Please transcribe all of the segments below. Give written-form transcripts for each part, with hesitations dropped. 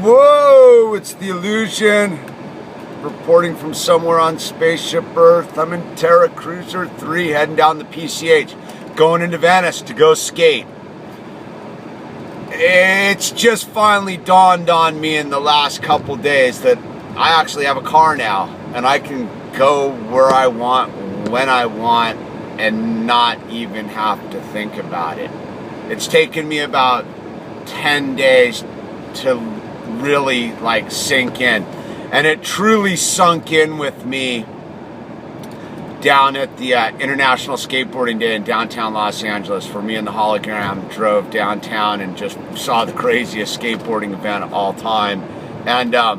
Whoa, it's the Illusion, reporting from somewhere on Spaceship Earth. I'm in Terra Cruiser 3, heading down the PCH, going into Venice to go skate. It's just finally dawned on me in the last couple days that I actually have a car now, and I can go where I want, when I want, and not even have to think about it. It's taken me about 10 days to really sink in, and it truly sunk in with me down at the International Skateboarding Day in downtown Los Angeles, where me and the Hologram drove downtown and just saw the craziest skateboarding event of all time. And I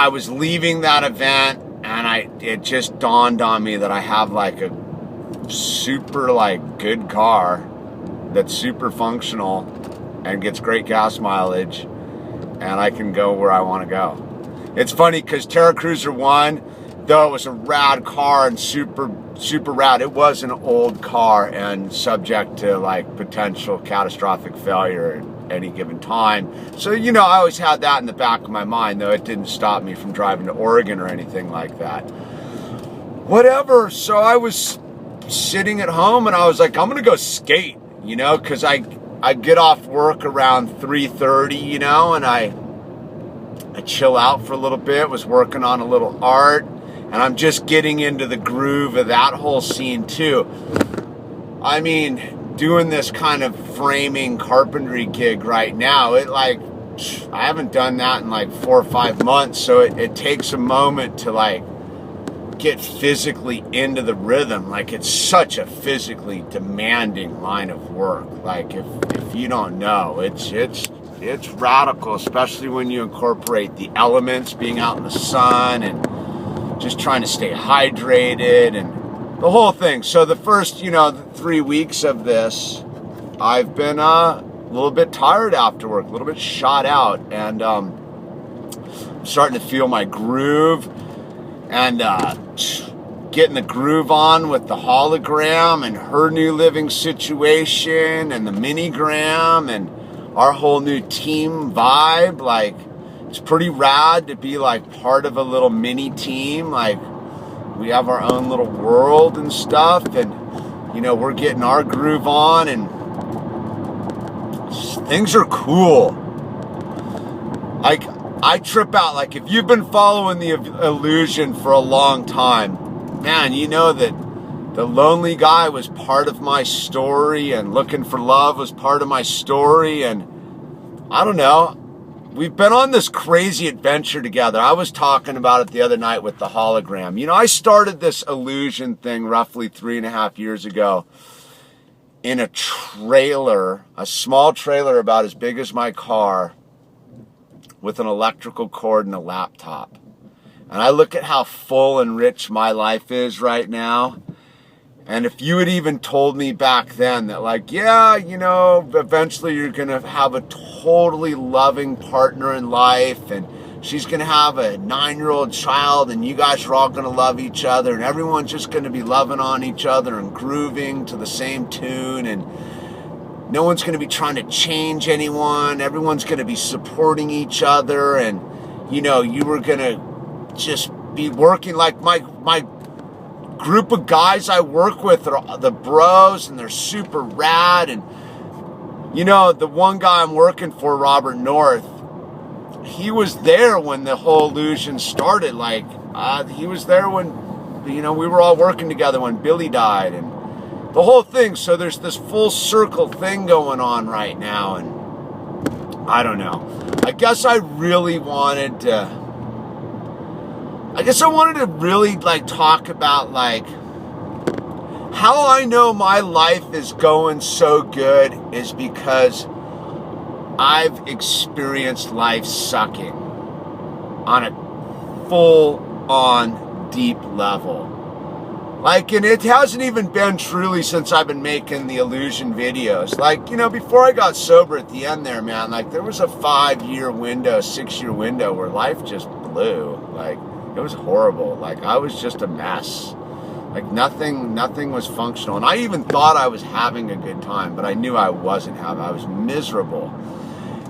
was leaving that event, and it just dawned on me that I have a super good car that's super functional and gets great gas mileage, and I can go where I want to go. It's funny because Terra Cruiser 1, though it was a rad car and super rad, it was an old car and subject to potential catastrophic failure at any given time. So I always had that in the back of my mind, though it didn't stop me from driving to Oregon or anything like that. Whatever. So I was sitting at home and I was like, I'm gonna go skate, because I get off work around 3:30, and I chill out for a little bit, was working on a little art, and I'm just getting into the groove of that whole scene too. I mean, doing this kind of framing carpentry gig right now, I haven't done that in 4 or 5 months, so it takes a moment to get physically into the rhythm. It's such a physically demanding line of work. If you don't know, it's radical, especially when you incorporate the elements, being out in the sun and just trying to stay hydrated and the whole thing. So the first, 3 weeks of this, I've been a little bit tired after work, a little bit shot out, and I'm starting to feel my groove and getting the groove on with the Hologram and her new living situation and the Minigram and our whole new team vibe. It's pretty rad to be part of a little mini team. We have our own little world and stuff, and we're getting our groove on, and things are cool. I trip out. If you've been following the Illusion for a long time, man, you know that the lonely guy was part of my story, and looking for love was part of my story, and I don't know. We've been on this crazy adventure together. I was talking about it the other night with the Hologram. I started this Illusion thing roughly 3.5 years ago in a trailer, a small trailer about as big as my car, with an electrical cord and a laptop. And I look at how full and rich my life is right now. And if you had even told me back then that eventually you're going to have a totally loving partner in life, and she's going to have a 9-year-old child, and you guys are all going to love each other, and everyone's just going to be loving on each other and grooving to the same tune, and no one's going to be trying to change anyone, everyone's going to be supporting each other, and you were going to just be working my group of guys I work with are the bros, and they're super rad. And the one guy I'm working for, Robert North, he was there when the whole Illusion started. He was there when we were all working together when Billy died and the whole thing. So there's this full circle thing going on right now, and I don't know. I guess I wanted to really talk about how I know my life is going so good is because I've experienced life sucking on a full-on deep level. And it hasn't even been truly since I've been making the Illusion videos. Before I got sober at the end there, man, there was a 5-year window, 6-year window where life just blew. It was horrible. I was just a mess. Nothing was functional. And I even thought I was having a good time, but I knew I wasn't having. I was miserable.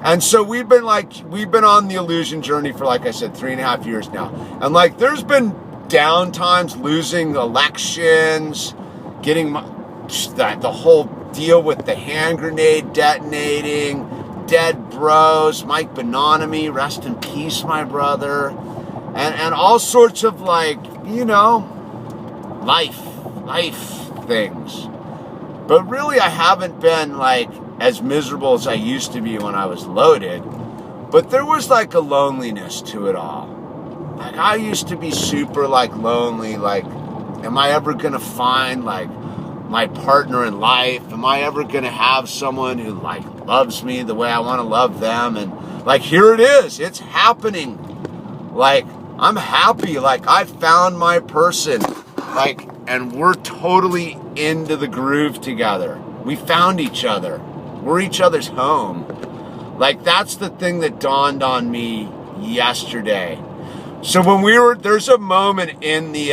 And so we've been on the illusion journey for, like I said, 3.5 years now. And like, there's been down times, losing elections, getting the whole deal with the hand grenade detonating, dead bros, Mike Bonomi, rest in peace, my brother, and all sorts of, like, you know, life things. But really, I haven't been like as miserable as I used to be when I was loaded. But there was like a loneliness to it all. Like, I used to be super like lonely. Like, am I ever gonna find like my partner in life? Am I ever gonna have someone who like loves me the way I want to love them? And like, here it is, it's happening. Like, I'm happy, like I found my person, like, and we're totally into the groove together. We found each other. We're each other's home. Like, that's the thing that dawned on me yesterday. So when there's a moment in the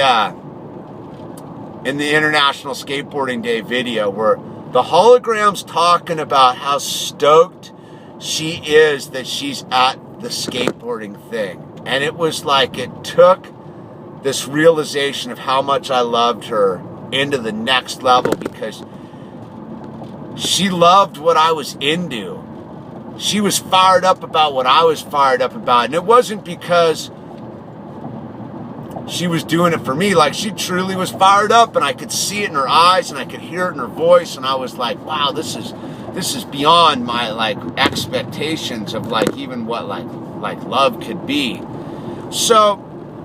International Skateboarding Day video where the hologram's talking about how stoked she is that she's at the skateboarding thing. And it was like, it took this realization of how much I loved her into the next level, because she loved what I was into. She was fired up about what I was fired up about. And it wasn't because she was doing it for me. Like, she truly was fired up, and I could see it in her eyes, and I could hear it in her voice, and I was like, wow, this is beyond my like expectations of like even what like love could be. So,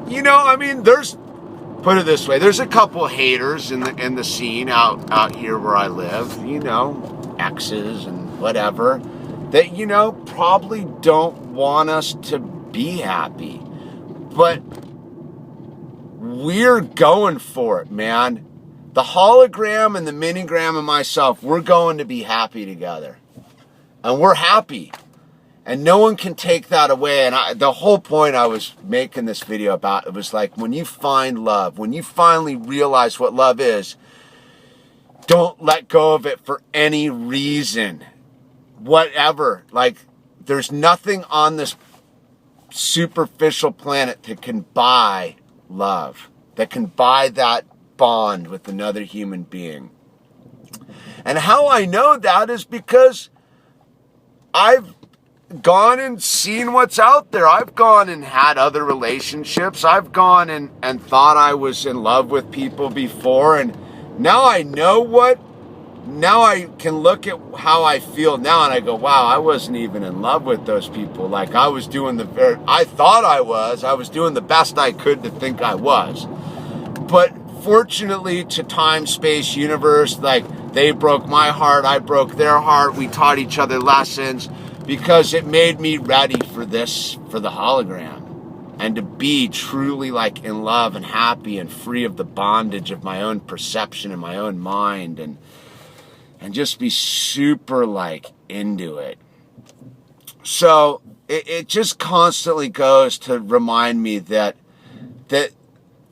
you know, I mean, put it this way, there's a couple haters in the scene out here where I live, you know, exes and whatever, that, you know, probably don't want us to be happy. But we're going for it, man. The hologram and the minigram and myself, we're going to be happy together. And we're happy. And no one can take that away. And the whole point I was making this video about, it was like, when you find love, when you finally realize what love is, don't let go of it for any reason. Whatever. Like, there's nothing on this superficial planet that can buy love, that can buy that bond with another human being. And how I know that is because I've gone and seen what's out there. I've gone and had other relationships. I've gone and thought I was in love with people before, and now I know now I can look at how I feel now, and I go, wow, I wasn't even in love with those people. Like, I was doing I thought I was doing the best I could to think I was. But fortunately, to time, space, universe, like, they broke my heart, I broke their heart, we taught each other lessons, because it made me ready for the hologram, and to be truly like in love and happy and free of the bondage of my own perception and my own mind, and just be super like into it. So it just constantly goes to remind me that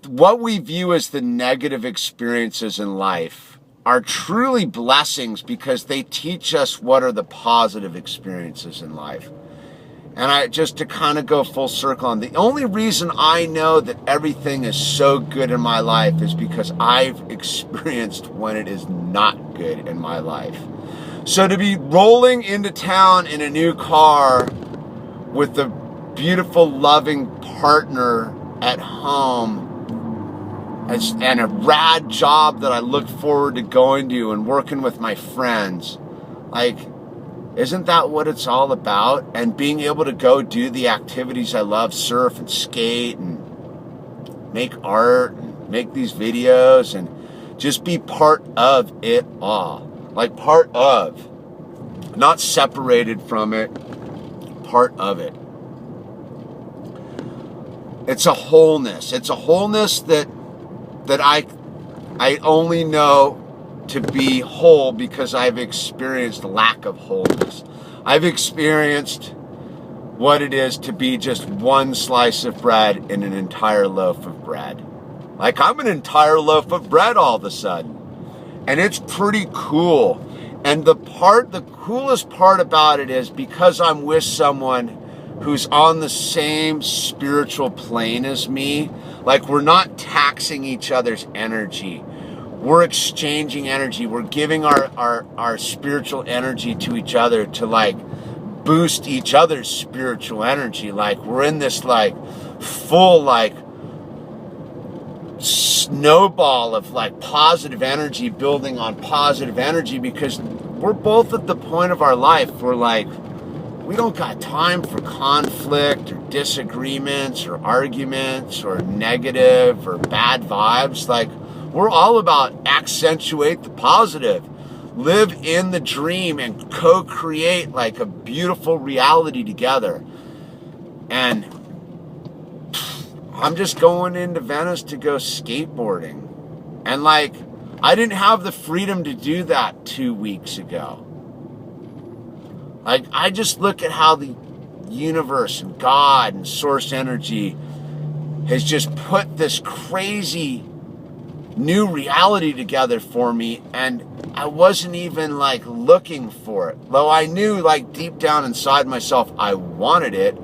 what we view as the negative experiences in life are truly blessings, because they teach us what are the positive experiences in life. And just to kind of go full circle on, the only reason I know that everything is so good in my life is because I've experienced when it is not good in my life. So to be rolling into town in a new car with a beautiful, loving partner at home, and a rad job that I look forward to going to, and working with my friends, like, isn't that what it's all about? And being able to go do the activities I love, surf and skate and make art and make these videos and just be part of it all. Like, part of, not separated from it, part of it. It's a wholeness. It's a wholeness that I only know to be whole because I've experienced lack of wholeness. I've experienced what it is to be just one slice of bread in an entire loaf of bread. Like, I'm an entire loaf of bread all of a sudden. And it's pretty cool. And the coolest part about it is because I'm with someone who's on the same spiritual plane as me, like we're not taxing each other's energy. We're exchanging energy. We're giving our spiritual energy to each other to like boost each other's spiritual energy. Like we're in this like full like snowball of like positive energy building on positive energy, because we're both at the point of our life where like we don't got time for conflict or disagreements or arguments or negative or bad vibes. Like we're all about accentuate the positive, live in the dream and co-create like a beautiful reality together. And I'm just going into Venice to go skateboarding. And like, I didn't have the freedom to do that 2 weeks ago. Like, I just look at how the universe and God and source energy has just put this crazy new reality together for me, and I wasn't even like looking for it. Though I knew like deep down inside myself I wanted it.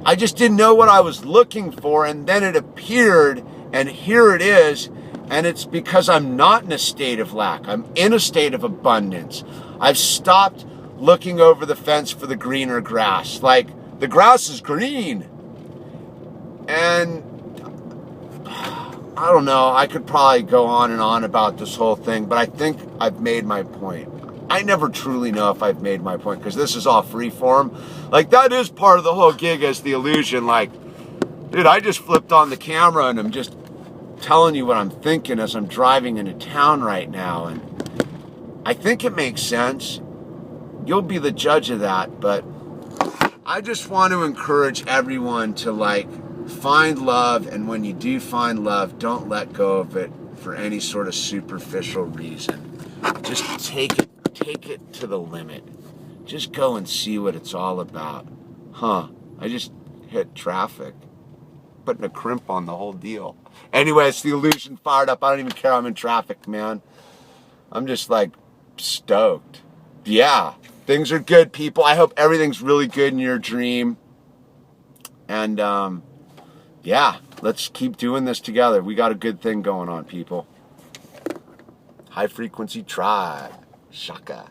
I just didn't know what I was looking for, and then it appeared, and here it is. And it's because I'm not in a state of lack. I'm in a state of abundance. I've stopped looking over the fence for the greener grass. Like, the grass is green. And I don't know, I could probably go on and on about this whole thing, but I think I've made my point. I never truly know if I've made my point, because this is all free form. Like, that is part of the whole gig, as the illusion. Like, dude, I just flipped on the camera and I'm just telling you what I'm thinking as I'm driving into town right now. And I think it makes sense. You'll be the judge of that, but I just want to encourage everyone to like find love, and when you do find love, don't let go of it for any sort of superficial reason. Just take it to the limit. Just go and see what it's all about. I just hit traffic, putting a crimp on the whole deal. Anyway, it's the illusion fired up. I don't even care I'm in traffic, man. I'm just like stoked. Yeah, things are good, people. I hope everything's really good in your dream. And yeah, let's keep doing this together. We got a good thing going on, people. High Frequency Tribe. Shaka.